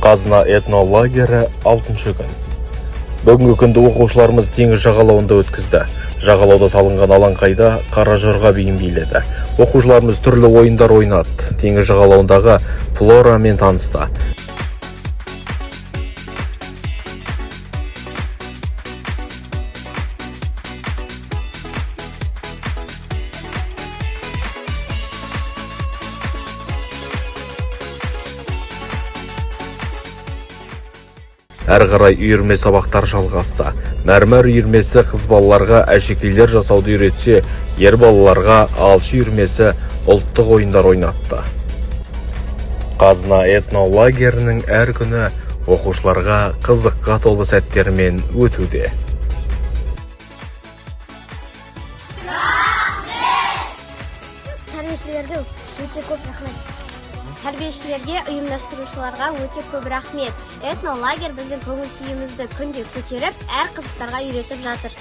Қазына этнолагері 6-шы күн. Бүгінгі күнді оқушыларымыз теңіз жағалауында өткізді. Жағалауда салынған алаңқайда қара жорға биін биледі. Оқушыларымыз түрлі ойындар ойнады. Теңіз жағалауындағы флорамен танысты. Әр қарай үйірме сабақтар жалғасты. Мәрмәр үйірмесі қыз балаларға әшекейлер жасауды үйретсе, ер балаларға алшы үйірмесі ұлттық ойындар ойнатты. Қазына этнолагерінің әр күні оқушыларға қызыққа толы сәттермен өтуде. Тәрбиешілерге өте көп рахмет. Тәрбиешілерге, ұйымдастырушыларға өте көп рахмет. Этнолагер біздің көңіл күйімізді күнде көтеріп, әр қызықтарға үйретіп жатыр.